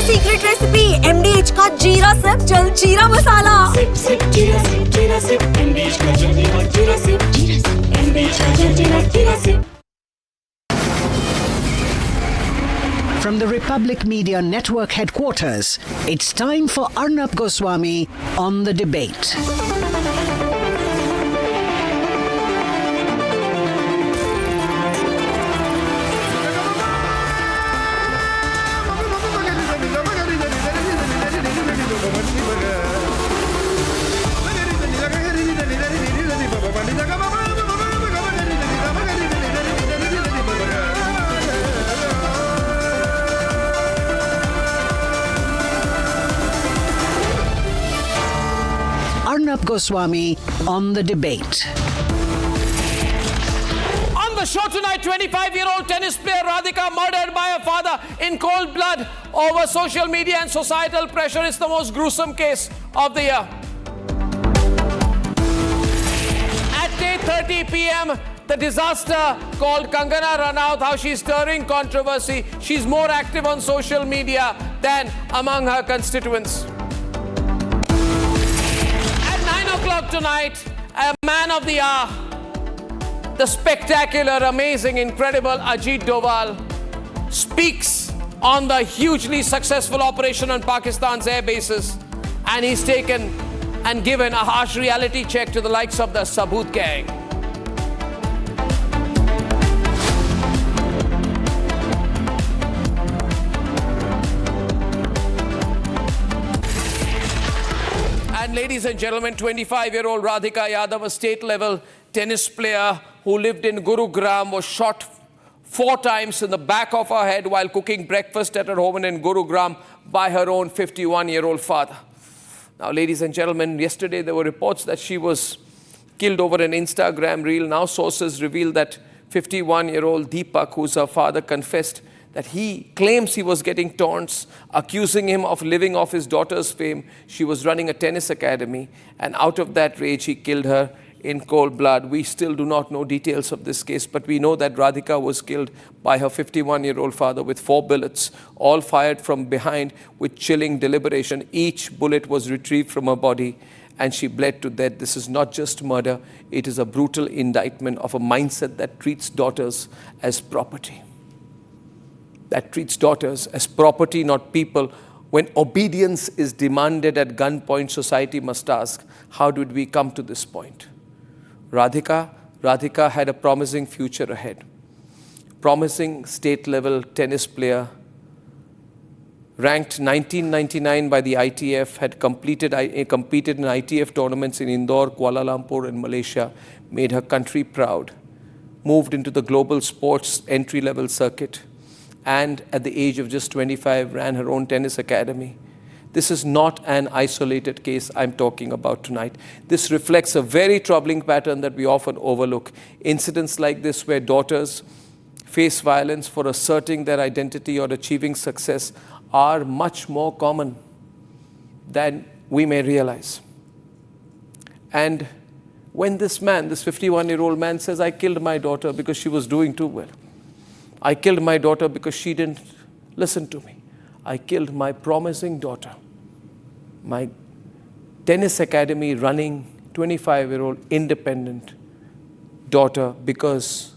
Secret recipe MDH का जीरा SIP जल जीरा मसाला। सिप सिप जीरा सिप MDH का जल जीरा सिप MDH का जल जीरा SIP. From the Republic Media Network headquarters, it's time for Arnab Goswami on the debate. Arnab Goswami on the debate. On the show tonight, 25-year-old tennis player Radhika murdered by her father in cold blood over social media and societal pressure. It's the most gruesome case of the year. At 8:30 p.m., the disaster called Kangana Ranaut, how she's stirring controversy. She's more active on social media than among her constituents. At 9 o'clock tonight, a man of the hour, the spectacular, amazing, incredible Ajit Doval speaks on the hugely successful operation on Pakistan's air bases, and he's taken and given a harsh reality check to the likes of the Saboot gang. And ladies and gentlemen, 25-year-old Radhika Yadav, a state-level tennis player who lived in Gurugram, was shot 4 times in the back of her head while cooking breakfast at her home in Gurugram by her own 51-year-old father. Now, ladies and gentlemen, yesterday there were reports that she was killed over an Instagram reel. Now sources reveal that 51-year-old Deepak, who's her father, confessed that he claims he was getting taunts, accusing him of living off his daughter's fame. She was running a tennis academy, and out of that rage, he killed her in cold blood. We still do not know details of this case, but we know that Radhika was killed by her 51-year-old father with 4 bullets, all fired from behind with chilling deliberation. Each bullet was retrieved from her body, and she bled to death. This is not just murder, it is a brutal indictment of a mindset that treats daughters as property. That treats daughters as property, not people. When obedience is demanded at gunpoint, society must ask, how did we come to this point? Radhika had a promising future ahead. Promising state-level tennis player, ranked 1999 by the ITF, had competed in ITF tournaments in Indore, Kuala Lumpur and Malaysia, made her country proud, moved into the global sports entry-level circuit, and at the age of just 25 ran her own tennis academy. This is not an isolated case I'm talking about tonight. This reflects a very troubling pattern that we often overlook. Incidents like this, where daughters face violence for asserting their identity or achieving success, are much more common than we may realize. And when this 51-year-old man says, I killed my daughter because she was doing too well. I killed my daughter because she didn't listen to me. I killed my promising daughter, my tennis academy running 25-year-old independent daughter, because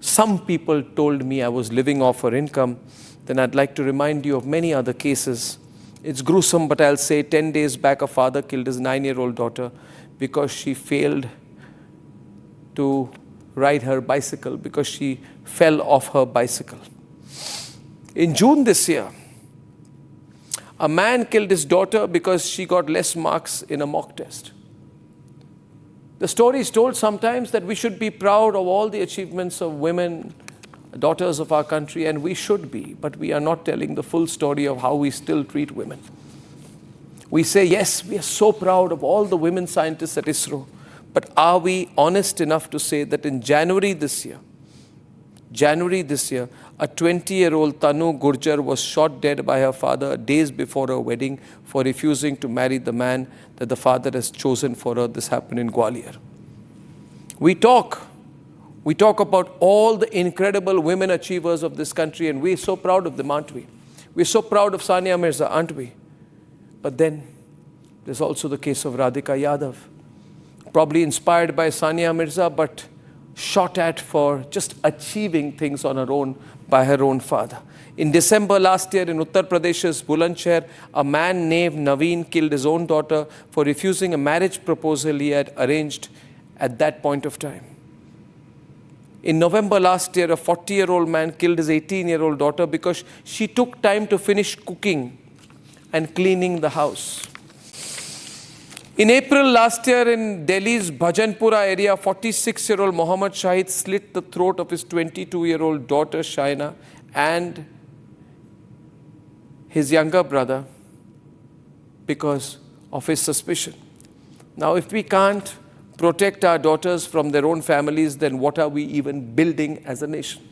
some people told me I was living off her income. Then I'd like to remind you of many other cases. It's gruesome, but I'll say 10 days back, a father killed his 9-year-old daughter because she failed to ride her bicycle, because she fell off her bicycle. In June this year, a man killed his daughter because she got less marks in a mock test. The story is told sometimes that we should be proud of all the achievements of women, daughters of our country, and we should be, but we are not telling the full story of how we still treat women. We say, yes, we are so proud of all the women scientists at ISRO, but are we honest enough to say that in January this year, a 20-year-old Tanu Gurjar was shot dead by her father days before her wedding for refusing to marry the man that the father has chosen for her. This happened in Gwalior. We talk about all the incredible women achievers of this country, and we're so proud of them, aren't we? We're so proud of Sania Mirza, aren't we? But then there's also the case of Radhika Yadav, probably inspired by Sania Mirza, but shot at for just achieving things on her own by her own father. In December last year in Uttar Pradesh's Bulandshahr, a man named Naveen killed his own daughter for refusing a marriage proposal he had arranged at that point of time. In November last year, a 40-year-old man killed his 18-year-old daughter because she took time to finish cooking and cleaning the house. In April last year in Delhi's Bhajanpura area, 46-year-old Mohammad Shahid slit the throat of his 22-year-old daughter Shaina and his younger brother because of his suspicion. Now, if we can't protect our daughters from their own families, then what are we even building as a nation?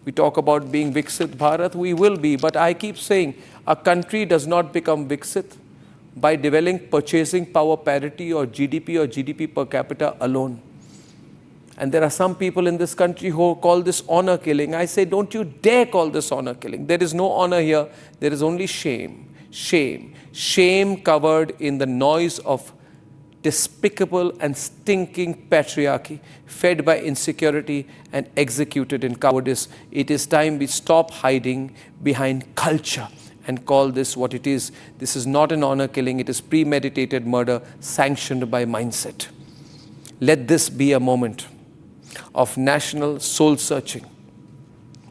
We talk about being Viksit Bharat, we will be, but I keep saying a country does not become Viksit by developing purchasing power parity or GDP per capita alone. And there are some people in this country who call this honor killing. I say, don't you dare call this honor killing. There is no honor here. There is only shame. Shame covered in the noise of despicable and stinking patriarchy, fed by insecurity and executed in cowardice. It is time we stop hiding behind culture and call this what it is. This is not an honor killing. It is premeditated murder sanctioned by mindset. Let this be a moment of national soul searching.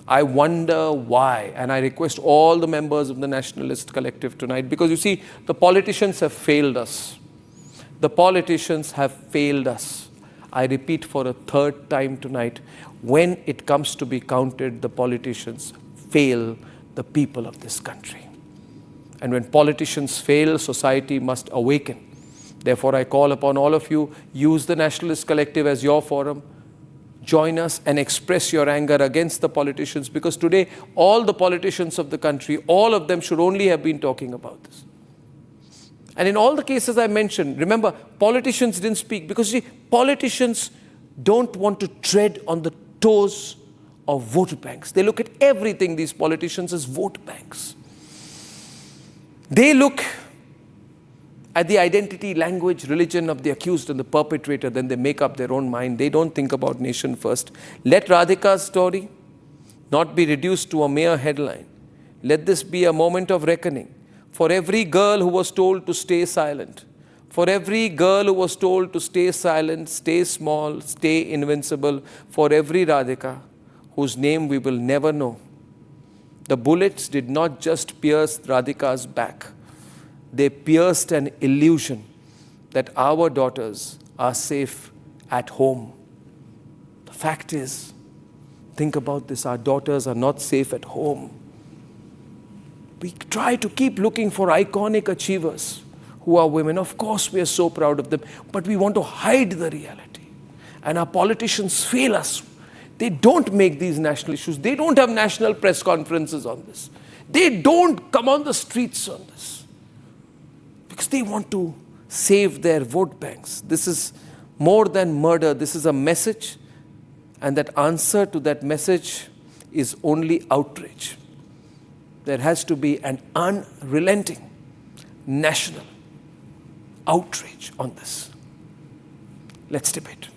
I wonder why, and I request all the members of the Nationalist Collective tonight, because you see, the politicians have failed us. The politicians have failed us. I repeat for a third time tonight, when it comes to be counted, the politicians fail the people of this country. And when politicians fail, society must awaken. Therefore, I call upon all of you, use the Nationalist Collective as your forum. Join us and express your anger against the politicians, because today, all the politicians of the country, all of them should only have been talking about this. And in all the cases I mentioned, remember, politicians didn't speak because, see, politicians don't want to tread on the toes of vote banks. They look at everything, these politicians, as vote banks. They look at the identity, language, religion of the accused and the perpetrator, then they make up their own mind. They don't think about nation first. Let Radhika's story not be reduced to a mere headline. Let this be a moment of reckoning. For every girl who was told to stay silent, for every girl who was told to stay silent, stay small, stay invincible, for every Radhika whose name we will never know, the bullets did not just pierce Radhika's back. They pierced an illusion that our daughters are safe at home. The fact is, think about this, our daughters are not safe at home. We try to keep looking for iconic achievers who are women. Of course, we are so proud of them, but we want to hide the reality. And our politicians fail us. They don't make these national issues. They don't have national press conferences on this. They don't come on the streets on this, because they want to save their vote banks. This is more than murder. This is a message, and that answer to that message is only outrage. There has to be an unrelenting national outrage on this. Let's debate.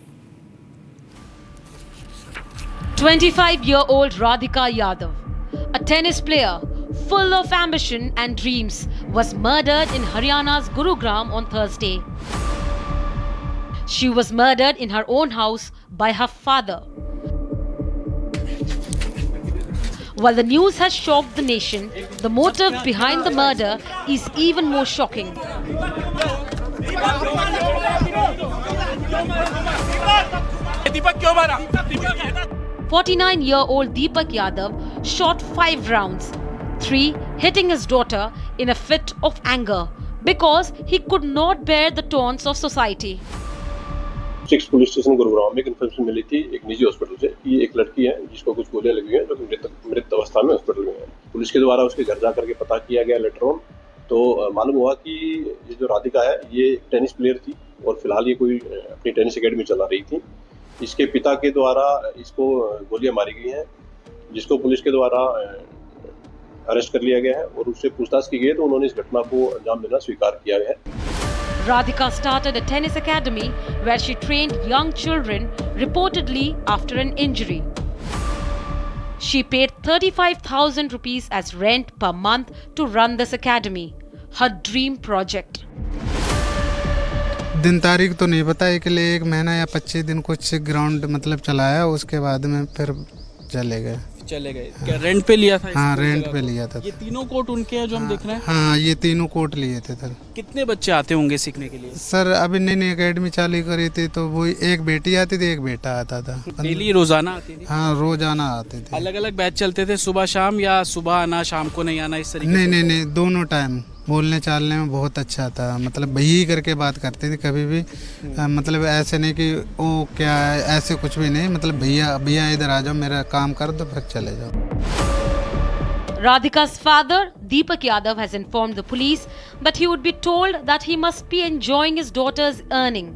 25-year-old Radhika Yadav, a tennis player full of ambition and dreams, was murdered in Haryana's Gurugram on Thursday. She was murdered in her own house by her father. While the news has shocked the nation, the motive behind the murder is even more shocking. 49-year-old Deepak Yadav shot 5 rounds, 3 hitting his daughter in a fit of anger because he could not bear the taunts of society. 6 police station Gurugram में एक information मिली थी एक निजी hospital से कि एक लड़की है जिसको कुछ गोलियां लगी हैं जो कि मृत अवस्था में हॉस्पिटल में है। पुलिस के द्वारा उसके घर जाकर के पता किया गया लेटर ऑन, तो मालूम हुआ कि ये जो राधिका है ये टेनिस प्लेयर थी और फिलहाल ये कोई अपनी टेनिस एकेडमी चला रही थी। इसके पिता के द्वारा इसको गोलियां मारी गई हैं, जिसको पुलिस के द्वारा अरेस्ट कर लिया गया है और उससे पूछताछ की गई है तो उन्होंने इस घटना को अंजाम देना स्वीकार किया है। Radhika started a tennis academy where she trained young children, reportedly after an injury. She paid 35,000 rupees as rent per month to run this academy, her dream project. दिन तारीख तो नहीं बताया कि ले 1 महीना या 25 दिन कुछ ग्राउंड मतलब चलाया, उसके बाद में फिर चले गए। क्या रेंट पे लिया था? हाँ, रेंट पे लिया था। ये तीनों कोर्ट उनके हैं जो हम देख रहे हैं? हाँ, ये तीनों कोर्ट लिए थे सर। कितने बच्चे आते होंगे सीखने के लिए? सर अभी नई एकेडमी चालू करी थी तो वो एक बेटी आती थी, एक बेटा आता था। डेली रोजाना आती थी? हाँ, रोजाना आते थे। अलग अलग बैच चलते थे, सुबह शाम या सुबह आना शाम को नहीं आना, इस तरीके? नहीं, दोनों टाइम। बोलने चालने में बहुत अच्छा था, मतलब भैया करके बात करते थे कभी भी। मतलब ऐसे नहीं कि ओ क्या है, ऐसे कुछ भी नहीं, मतलब भैया इधर आ जाओ, मेरा काम कर दो फिर चले जाओ। Radhika's father, Deepak Yadav, has informed the police that he would be told that he must be enjoying his daughter's earning.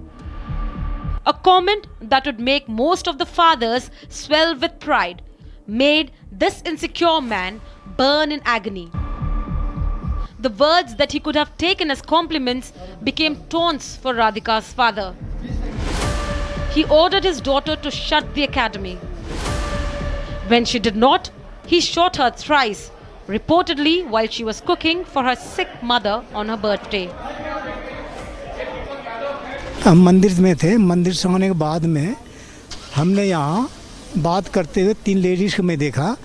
A comment that would make most of the fathers swell with pride made this insecure man burn in agony. The words that he could have taken as compliments became taunts for Radhika's father. He ordered his daughter to shut the academy. When she did not, he shot her thrice, reportedly while she was cooking for her sick mother on her birthday. हम मंदिर में थे, मंदिर से आने के बाद में हमने यहाँ बात करते हुए 3 लेडीज को मैं देखा,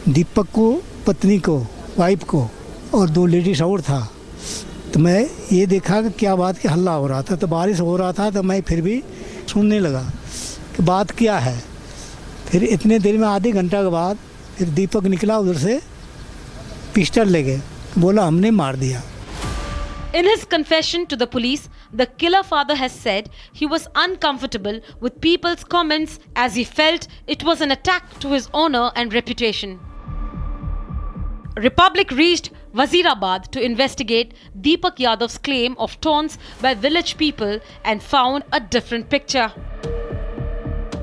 दीपक को, पत्नी को, वाइफ को, और 2 लेडीज और था। तो मैं ये देखा कि क्या बात की हल्ला हो रहा था, तो बारिश हो रहा था, तो मैं फिर भी सुनने लगा कि बात क्या है। फिर इतने देर में आधे घंटा के बाद फिर दीपक निकला उधर से, पिस्टल लेके बोला हमने मार दिया। In his confession to the police, the killer father has said he was uncomfortable with people's comments as he felt it was an attack to his honor and reputation. Republic reached Wazirabad to investigate Deepak Yadav's claim of taunts by village people and found a different picture.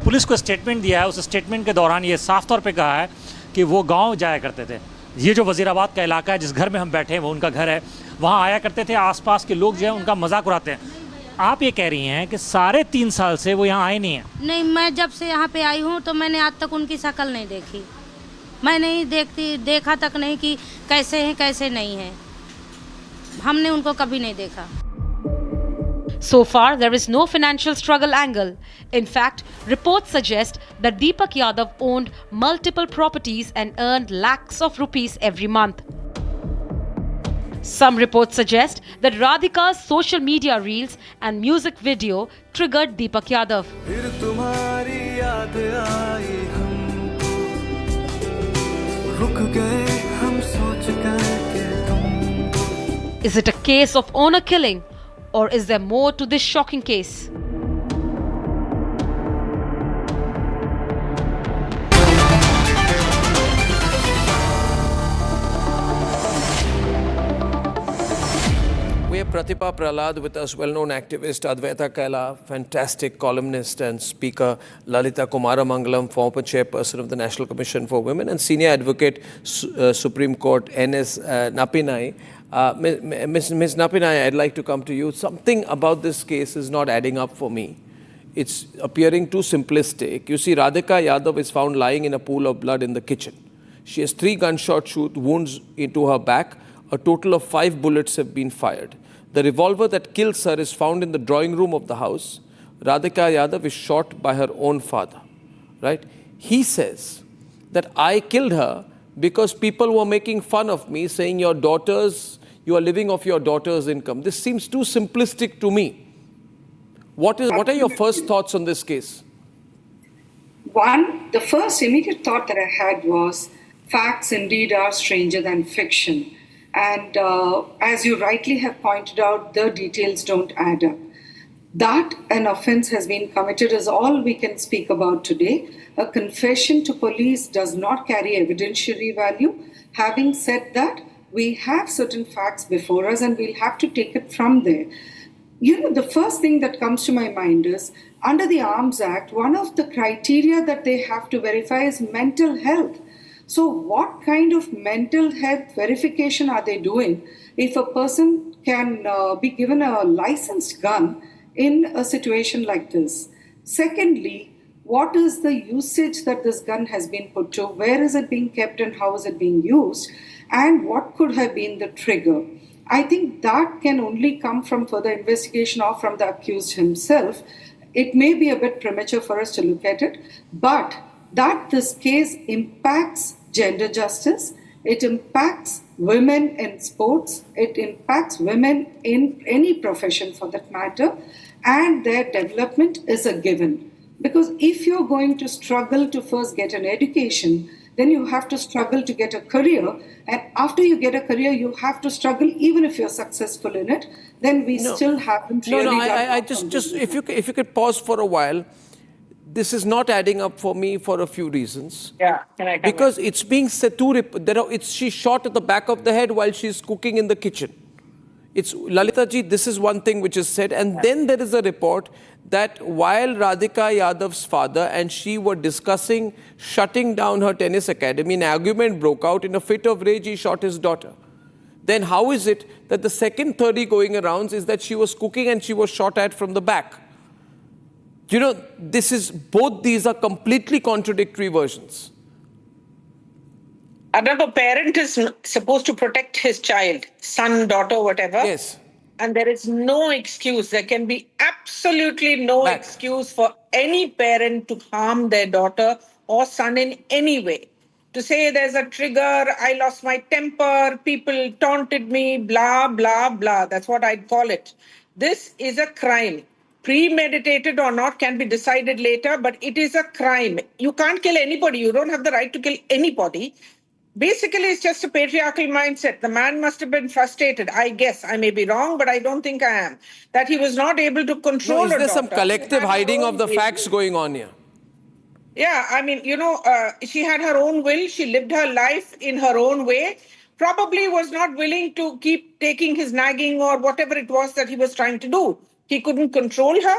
Police को statement दिया है, उस statement के दौरान ये साफ तौर पे कहा है कि वो गांव जाया करते थे। ये जो वजीराबाद का इलाका है, जिस घर में हम बैठे हैं वो उनका घर है, वहाँ आया करते थे। आसपास के लोग जो है उनका मजाक उड़ाते हैं। आप ये कह रही हैं कि 3.5 साल से वो यहाँ आए नहीं हैं? नहीं, मैं जब से यहाँ पे आई हूँ तो मैंने आज तक उनकी शक्ल नहीं देखी। मैं नहीं देखा तक नहीं कि कैसे हैं कैसे नहीं हैं, हमने उनको कभी नहीं देखा। So far, there is no financial struggle angle. In fact, reports suggest that Deepak Yadav owned multiple properties and earned lakhs of rupees every month. Some reports suggest that Radhika's social media reels and music video triggered Deepak Yadav. Is it a case of honor killing, or is there more to this shocking case? We have Pratibha Prahlad with us, well-known activist Advaita Kaila, fantastic columnist and speaker, Lalita Kumaramangalam, former chairperson of the National Commission for Women, and senior advocate, Supreme Court, N.S. Napinai. Ms. Napinai, I'd like to come to you. Something about this case is not adding up for me. It's appearing too simplistic. You see, Radhika Yadav is found lying in a pool of blood in the kitchen. She has 3 gunshot wounds into her back. A total of 5 bullets have been fired. The revolver that kills her is found in the drawing room of the house. Radhika Yadav is shot by her own father, right? He says that I killed her because people were making fun of me, saying you are living off your daughter's income. This seems too simplistic to me. What are your first thoughts on this case? The first immediate thought that I had was facts indeed are stranger than fiction. And as you rightly have pointed out, the details don't add up. That an offense has been committed is all we can speak about today. A confession to police does not carry evidentiary value. Having said that, we have certain facts before us and we'll have to take it from there. You know, the first thing that comes to my mind is, under the Arms Act, one of the criteria that they have to verify is mental health. So, what kind of mental health verification are they doing if a person can be given a licensed gun in a situation like this? Secondly, what is the usage that this gun has been put to? Where is it being kept and how is it being used? And what could have been the trigger? I think that can only come from further investigation or from the accused himself. It may be a bit premature for us to look at it, but that this case impacts gender justice, it impacts women in sports, it impacts women in any profession for that matter, and their development is a given. Because if you're going to struggle to first get an education, then you have to struggle to get a career. And after you get a career, you have to struggle even if you're successful in it. Then we still haven't really I just if you could pause for a while. This is not adding up for me for a few reasons. Yeah, can I come because it's being said she's shot at the back of the head while she's cooking in the kitchen. It's Lalita ji, this is one thing which is said, and then there is a report that while Radhika Yadav's father and she were discussing shutting down her tennis academy, an argument broke out. In a fit of rage, he shot his daughter. Then how is it that the second theory going around is that she was cooking and she was shot at from the back? You know, both these are completely contradictory versions. Arnab, a parent is supposed to protect his child, son, daughter, whatever. Yes. And there is no excuse. There can be absolutely no excuse for any parent to harm their daughter or son in any way. To say there's a trigger, I lost my temper, people taunted me, blah, blah, blah. That's what I'd call it. This is a crime. Premeditated or not can be decided later, but it is a crime. You can't kill anybody. You don't have the right to kill anybody. Basically, it's just a patriarchal mindset. The man must have been frustrated. I guess I may be wrong, but I don't think I am. That he was not able to control Is there some collective hiding of the facts going on here? Yeah, I mean, she had her own will. She lived her life in her own way. Probably was not willing to keep taking his nagging or whatever it was that he was trying to do. He couldn't control her.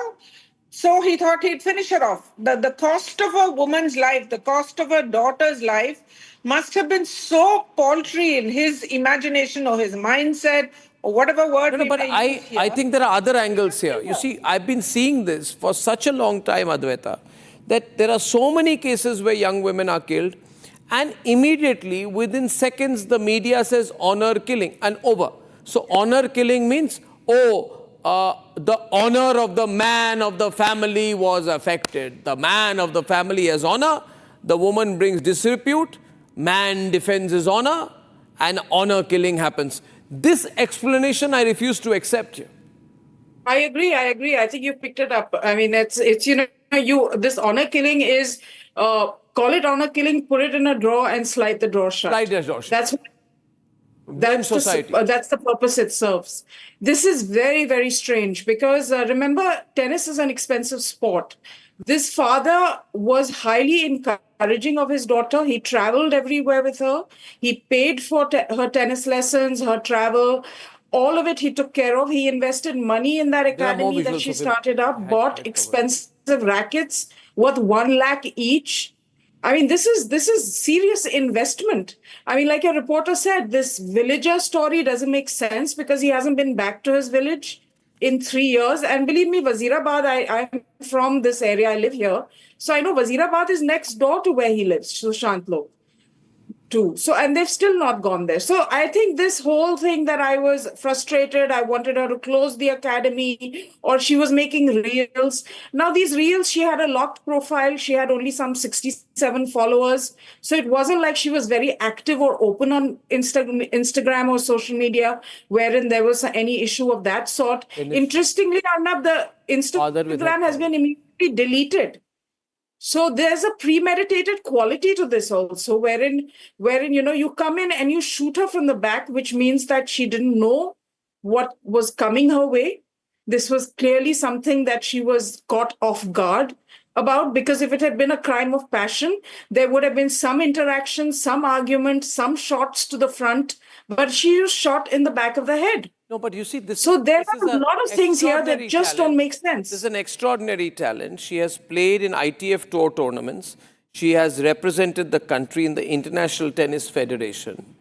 So he thought he'd finish her off. The cost of a woman's life, the cost of a daughter's life must have been so paltry in his imagination or his mindset or whatever word. No, but I think there are other angles here. You see, I've been seeing this for such a long time, Advaita, that there are so many cases where young women are killed and immediately within seconds the media says honor killing and over. So honor killing means, the honor of the man of the family was affected. The man of the family has honor, the woman brings disrepute, man defends his honor, and honor killing happens. This explanation I refuse to accept here. I agree. I think you picked it up. I mean, it's this honor killing is, call it honor killing, put it in a drawer and slide the drawer shut. Slide the drawer shut. That's the purpose it serves. This is very, very strange because remember, tennis is an expensive sport. This father was highly encouraging of his daughter. He traveled everywhere with her. He paid for her tennis lessons, her travel. All of it he took care of. He invested money in that academy that she started up, bought expensive rackets worth 1 lakh each. I mean, this is serious investment. I mean, like a reporter said, this villager story doesn't make sense because he hasn't been back to his village in 3 years. And believe me, Wazirabad, I'm from this area, I live here. So I know Wazirabad is next door to where he lives, Sushant Lok. Too. So, and they've still not gone there. So I think this whole thing that I was frustrated, I wanted her to close the academy, or she was making reels. Now these reels, she had a locked profile. She had only some 67 followers. So it wasn't like she was very active or open on Instagram or social media, wherein there was any issue of that sort. Interestingly, Arnab, the Instagram has been immediately deleted. So there's a premeditated quality to this also, wherein you come in and you shoot her from the back, which means that she didn't know what was coming her way. This was clearly something that she was caught off guard about, because if it had been a crime of passion, there would have been some interaction, some argument, some shots to the front, but she was shot in the back of the head. No, but you see, there are a lot of things here that just don't make sense. This is an extraordinary talent. She has played in ITF tour tournaments. She has represented the country in the International Tennis Federation.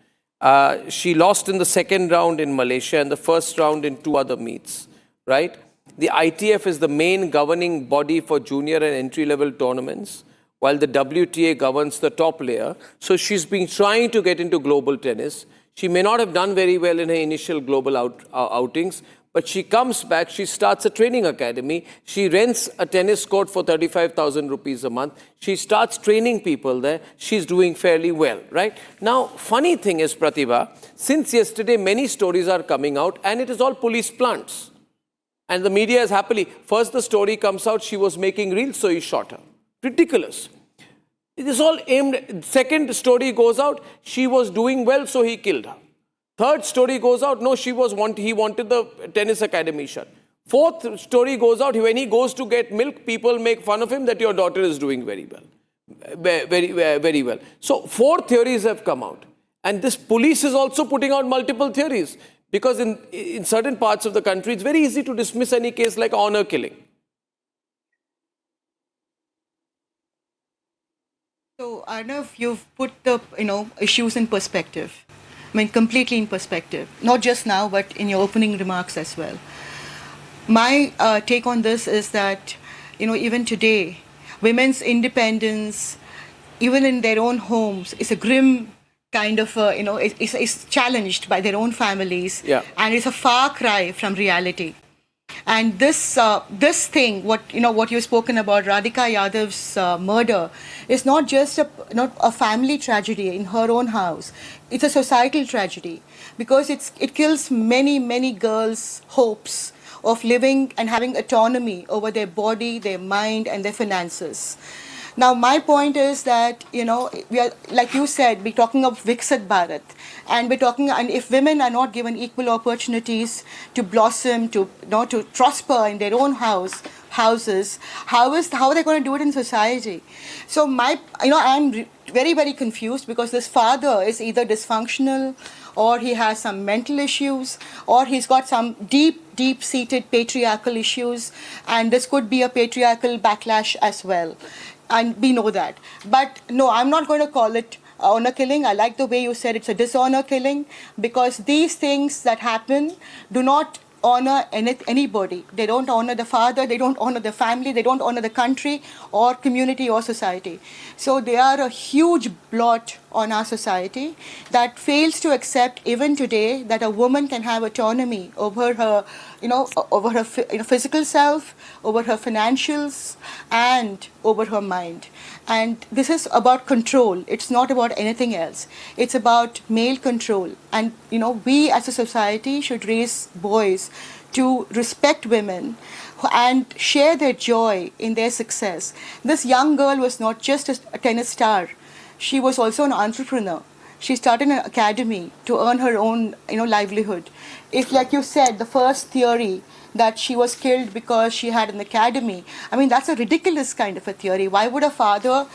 She lost in the second round in Malaysia and the first round in 2 other meets, right? The ITF is the main governing body for junior and entry-level tournaments, while the WTA governs the top layer. So she's been trying to get into global tennis. She may not have done very well in her initial global outings, but she comes back, she starts a training academy, she rents a tennis court for 35,000 rupees a month, she starts training people there, she's doing fairly well, right? Now, funny thing is, Pratibha, since yesterday, many stories are coming out and it is all police plants. And the media is happily, first the story comes out, she was making reels, so he shot her. Ridiculous. It is all aimed, second story goes out, she was doing well, so he killed her. Third story goes out, no, he wanted the tennis academy shut. Fourth story goes out, when he goes to get milk, people make fun of him that your daughter is doing very well. Very well. So 4 theories have come out. And this police is also putting out multiple theories. Because in certain parts of the country, it's very easy to dismiss any case like honor killing. So, Arnab, you've put the issues in perspective. I mean, completely in perspective. Not just now, but in your opening remarks as well. My take on this is that, even today, women's independence, even in their own homes, is a grim kind of, is challenged by their own families. Yeah. And it's a far cry from reality. And this thing, what you've spoken about, Radhika Yadav's murder, is not just a family tragedy in her own house. It's a societal tragedy because it kills many girls' hopes of living and having autonomy over their body, their mind, and their finances. Now, my point is that, we are, like you said, we're talking of Viksit Bharat. And if women are not given equal opportunities to blossom, to prosper in their own houses, how are they going to do it in society? So I'm very, very confused because this father is either dysfunctional or he has some mental issues or he's got some deep-seated patriarchal issues, and this could be a patriarchal backlash as well. And we know that. But no, I'm not going to call it honor killing. I like the way you said it's a dishonor killing because these things that happen do not honor anybody. They don't honor the father, they don't honor the family, they don't honor the country or community or society. So they are a huge blot on our society that fails to accept even today that a woman can have autonomy over her, over her physical self, over her financials, and over her mind. And this is about control. It's not about anything else. It's about male control. And, we as a society should raise boys to respect women and share their joy in their success. This young girl was not just a tennis star. She was also an entrepreneur. She started an academy to earn her own, livelihood. If, like you said, the first theory that she was killed because she had an academy, I mean, that's a ridiculous kind of a theory. Why would a father,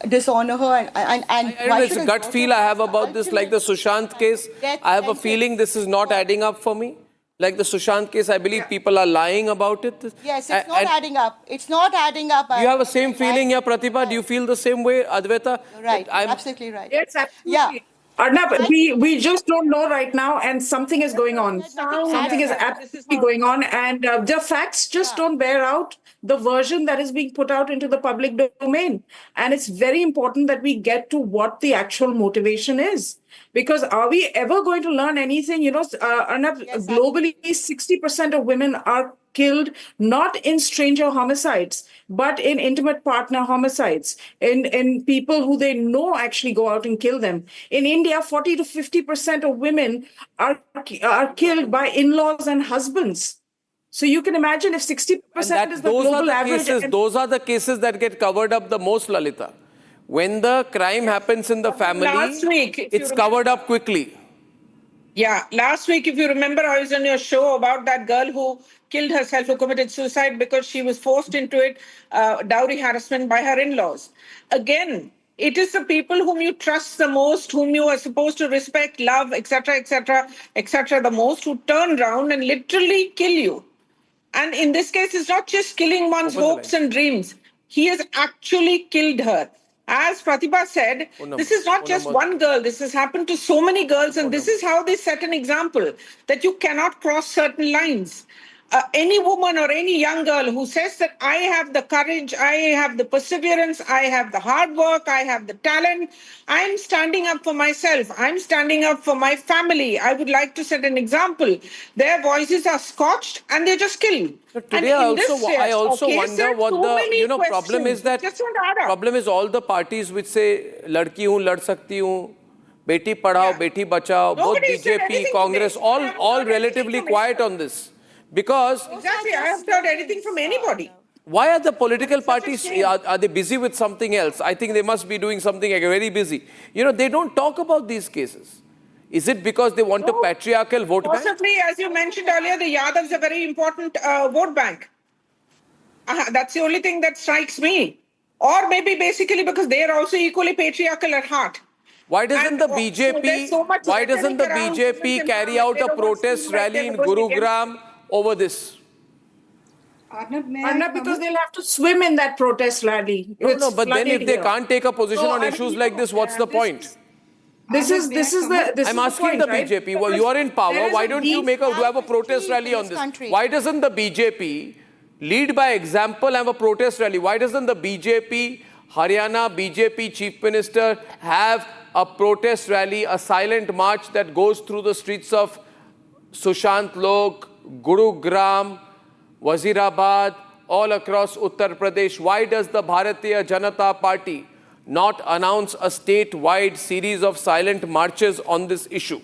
dishonor her? And I don't know, it's a gut feel I have about this, like the Sushant case. I have a feeling this is not adding up for me. Like the Sushant case, I believe people are lying about it. Yes, it's not adding up. It's not adding up. You have the same feeling here, Pratibha? Do you feel the same way, Advaita? Right, absolutely right. Yes, absolutely. Yeah. Arnab, we just don't know right now, and something is going on. Something is absolutely going on, and the facts just don't bear out the version that is being put out into the public domain. And it's very important that we get to what the actual motivation is. Because are we ever going to learn anything? Arnab, globally, 60% of women are killed not in stranger homicides, but in intimate partner homicides, in people who they know actually go out and kill them. In India, 40 to 50% of women are killed by in-laws and husbands. So you can imagine if 60% is the global average. Those are the cases that get covered up the most, Lalita. When the crime happens in the family, it's covered up quickly. Yeah, last week, if you remember, I was on your show about that girl who killed herself, who committed suicide because she was forced into it, dowry harassment by her in-laws. Again, it is the people whom you trust the most, whom you are supposed to respect, love, etc., the most, who turn around and literally kill you. And in this case, it's not just killing one's hopes and dreams. He has actually killed her. As Pratibha said, this is not just one girl. This has happened to so many girls, and this is how they set an example that you cannot cross certain lines. Any woman or any young girl who says that I have the courage, I have the perseverance, I have the hard work, I have the talent, I'm standing up for myself, I'm standing up for my family, I would like to set an example. Their voices are scorched and they're just killed. Today I also wonder what the problem is. That problem is all the parties which say ladki hu, lad sakti hu, beti padhao, beti bachao, both BJP, Congress, all relatively quiet on this. Because exactly, I haven't heard anything from anybody. Why are the political parties, are they busy with something else? I think they must be doing something very busy. They don't talk about these cases. Is it because they want a patriarchal vote bank? Possibly, as you mentioned earlier, the Yadavs are a very important vote bank. That's the only thing that strikes me. Or maybe basically because they are also equally patriarchal at heart. Why doesn't the BJP carry out a protest rally in Gurugram over this? Arnab, because they'll have to swim in that protest rally. No, but then if they can't take a position on issues like this, what's the point? I'm asking the BJP, well, you are in power, why don't you have a protest rally on this? Why doesn't the BJP lead by example, have a protest rally? Why doesn't the BJP, Haryana BJP Chief Minister have a protest rally, a silent march that goes through the streets of Sushant Lok, Gurugram, Wazirabad, all across Uttar Pradesh? Why does the Bharatiya Janata Party not announce a statewide series of silent marches on this issue?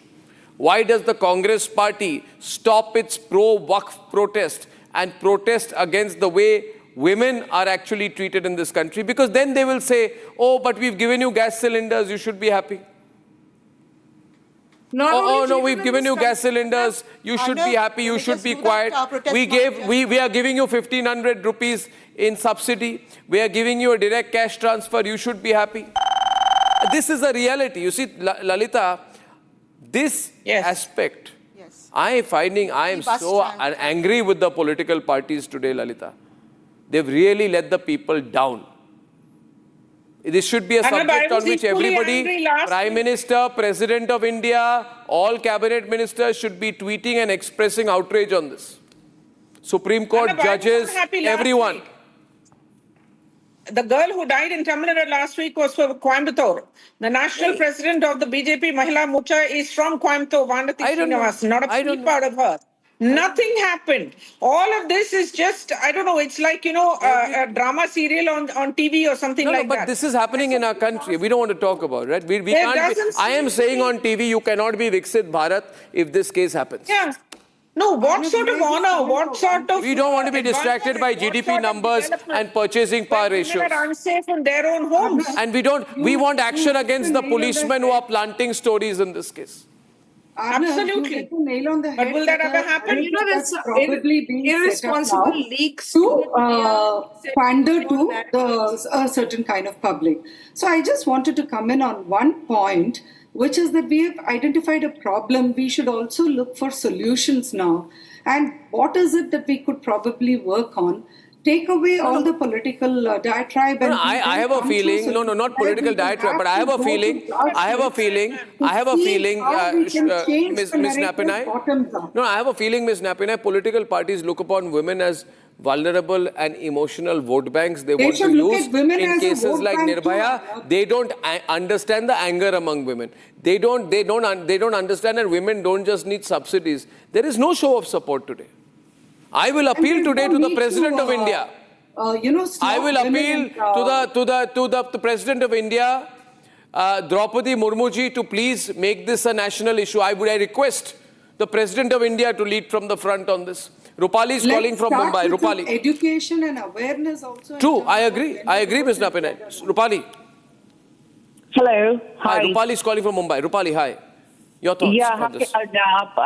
Why does the Congress party stop its pro-Waqf protest and protest against the way women are actually treated in this country? Because then they will say, oh, but we've given you gas cylinders, you should be happy. No, we've given you gas cylinders, you should be happy, you should be quiet. We are giving you 1,500 rupees in subsidy. We are giving you a direct cash transfer, you should be happy. This is a reality. You see, Lalita, this aspect, I am so angry with the political parties today, Lalita. They've really let the people down. This should be a subject on which everybody, Prime Minister, President of India, all cabinet ministers should be tweeting and expressing outrage on this. Supreme Court judges, everyone. The girl who died in Tamil Nadu last week was from Coimbatore. The national president of the BJP Mahila Morcha is from Coimbatore, Vandathi Srinivas. Not a peep out of her. Nothing happened. All of this is just, I don't know, it's like, a drama serial on TV or something like that. But this is happening in our country. We don't want to talk about it, right? We can't I am saying on TV, you cannot be Viksit Bharat if this case happens. Yeah. No, what sort of honor, what sort of... We don't want to be distracted by GDP numbers and purchasing power ratios. Women are unsafe in their own homes. And we want action against the policemen who are planting stories in this case. Absolutely. Nail on the head. But will that ever happen? That's probably irresponsible leaks to pander to a certain kind of public. So I just wanted to come in on one point, which is that we have identified a problem. We should also look for solutions now. And what is it that we could probably work on? Take away all the political diatribe. I have a feeling, not political diatribe, but I have a feeling, Ms. Napinai. No, I have a feeling, Ms. Napinai, political parties look upon women as vulnerable and emotional vote banks. They want to use in cases like Nirbhaya. They don't understand the anger among women. They don't understand that women don't just need subsidies. There is no show of support today. I will appeal today to the President of India. I will appeal to the President of India, Draupadi Murmuji, to please make this a national issue. I request the President of India to lead from the front on this. Rupali is calling from Mumbai. Rupali. Education and awareness also. True, I agree, Ms. Napinai. Rupali. Hello. Hi. Rupali is calling from Mumbai. Rupali, hi. Your thoughts on this? Arnab,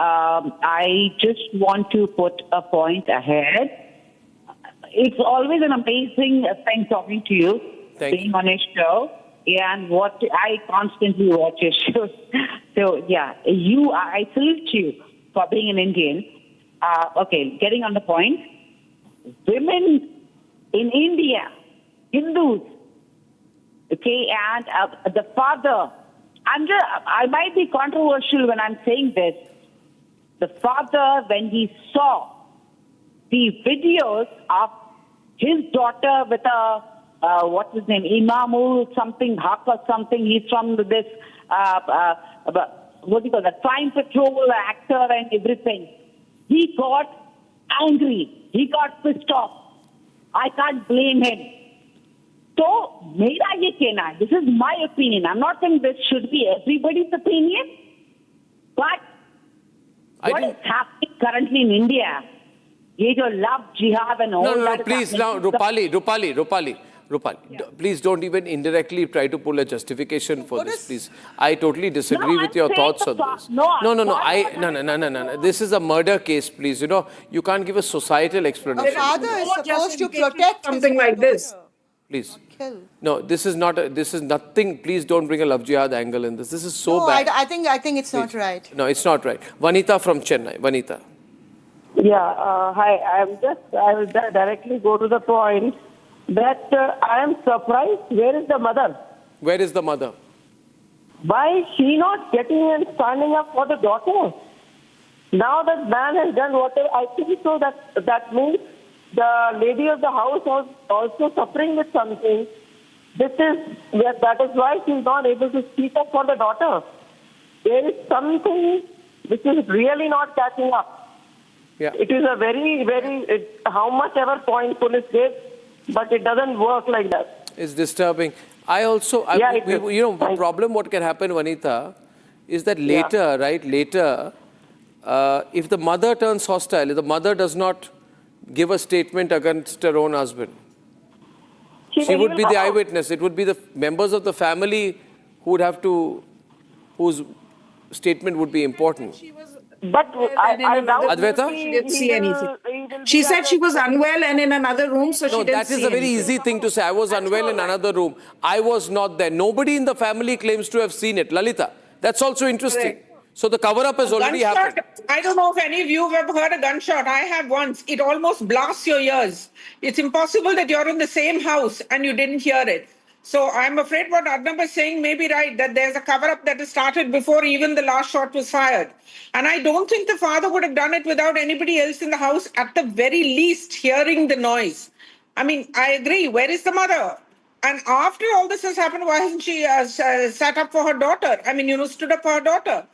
I just want to put a point ahead. It's always an amazing thing talking to you, being on a show, and what I constantly watch your shows. So, I salute you for being an Indian. Getting on the point, women in India, Hindus, Okay, and the father, I might be controversial when I'm saying this. The father, when he saw the videos of his daughter with what's his name, Imamu something, Haq or something, he's from this, what do you call that, crime patrol actor and everything. He got angry. He got pissed off. I can't blame him. So, mera ye kehna hai. This is my opinion. I'm not saying this should be everybody's opinion, but what is happening currently in India, ye jo love, jihad and all No, that please, now, Rupali. Please don't even indirectly try to pull a justification for this, please. I totally disagree with your thoughts on this. No. This is a murder case, please. You know, you can't give a societal explanation. The father is supposed to protect something like this. Please. No, this is nothing. Please don't bring a love jihad angle in this. This is so bad. I think it's not right. No, it's not right. Vanita from Chennai. Vanita. Yeah, hi. I will directly go to the point that I am surprised. Where is the mother? Where is the mother? Why is she not getting and standing up for the daughter? Now that man has done whatever, I think so that means the lady of the house was also suffering with something. That is why she is not able to speak up for the daughter. There is something which is really not catching up. Yeah. It is a very, how much ever point police gives, but it doesn't work like that. It's disturbing. The problem what can happen, Vanita, is that later, if the mother turns hostile, if the mother does not give a statement against her own husband, she would be the eyewitness. It would be the members of the family whose statement would be important. But I doubt Advaita? She didn't see anything. She said she was unwell and in another room, so she didn't see that is a very easy thing to say. I was unwell in another room. I was not there. Nobody in the family claims to have seen it. Lalita, that's also interesting. Correct. So the cover-up has already happened. I don't know if any of you have ever heard a gunshot. I have once. It almost blasts your ears. It's impossible that you're in the same house and you didn't hear it. So I'm afraid what Arnab is saying may be right, that there's a cover-up that has started before even the last shot was fired. And I don't think the father would have done it without anybody else in the house, at the very least, hearing the noise. I mean, I agree. Where is the mother? And after all this has happened, why hasn't she sat up for her daughter? I mean, stood up for her daughter.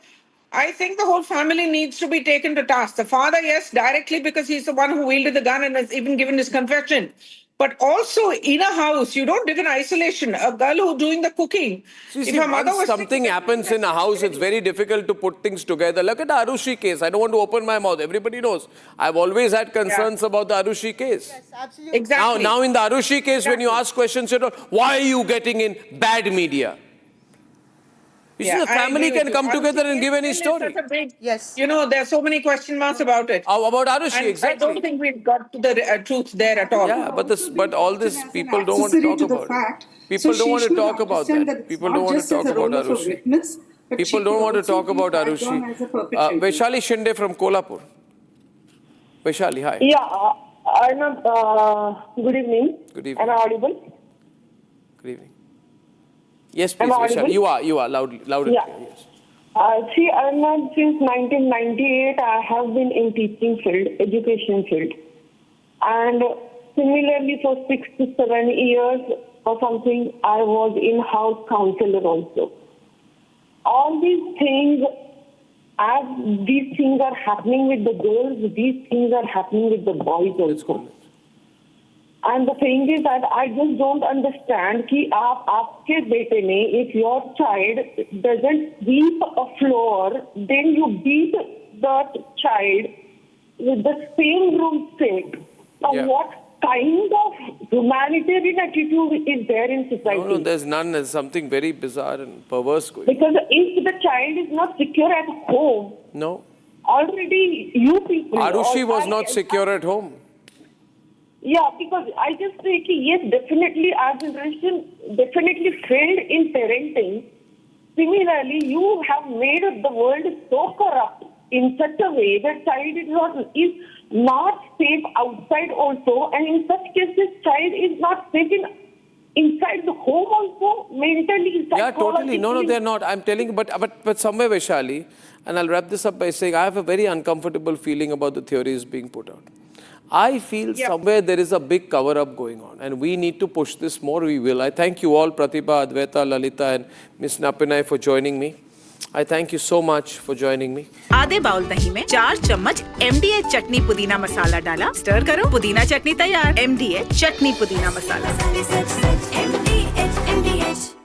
I think the whole family needs to be taken to task. The father, yes, directly, because he's the one who wielded the gun and has even given his confession. But also in a house, you don't live in isolation. A girl who's doing the cooking. Once something happens in a house, it's very difficult to put things together. Look at the Arushi case. I don't want to open my mouth. Everybody knows. I've always had concerns about the Arushi case. Yes, absolutely. Exactly. Now in the Arushi case, when you ask questions, why are you getting in bad media? You see, the family can come together and give any story. Yes. There are so many question marks about it. About Arushi, And exactly. I don't think we've got to the truth there at all. Yeah, but all this, people don't want to talk about it. People don't want to talk about that. People don't want to talk about Arushi. People don't want to talk about Arushi. Vaishali Shinde from Kolhapur. Vaishali, hi. Yeah, Arnab, good evening. Good evening. Am I audible? Good evening. Yes, please, Vaishali. You are loud and clear. Yes. See, Arnab, since 1998, I have been in teaching field, education field. And similarly, for 6 to 7 years or something, I was in-house counselor also. All these things, as these things are happening with the girls, these things are happening with the boys also. And the thing is that I just don't understand कि आपके बेटे ने, if your child doesn't sweep a floor, then you beat that child with the same broomstick. Now, what kind of humanitarian attitude is there in society? No, there's none. There's something very bizarre and perverse going on. Because if the child is not secure at home, already you people... Arushi was not secure at home. Yeah, because I just say that yes, definitely our generation definitely failed in parenting. Similarly, you have made the world so corrupt in such a way that child is not safe outside also, and in such cases, child is not safe in inside the home also, mentally, Yeah, totally. No, they're not. I'm telling you, but somewhere, Vaishali, and I'll wrap this up by saying I have a very uncomfortable feeling about the theories being put out. I feel somewhere there is a big cover-up going on, and we need to push this more. We will. I thank you all, Pratibha, Advaita, Lalita, and Ms. Napinai for joining me. I thank you so much for joining me. आधे bowl दही में 4 चम्मच MDH चटनी पुदीना मसाला डाला, stir करो, पुदीना चटनी तैयार। MDH चटनी पुदीना मसाला।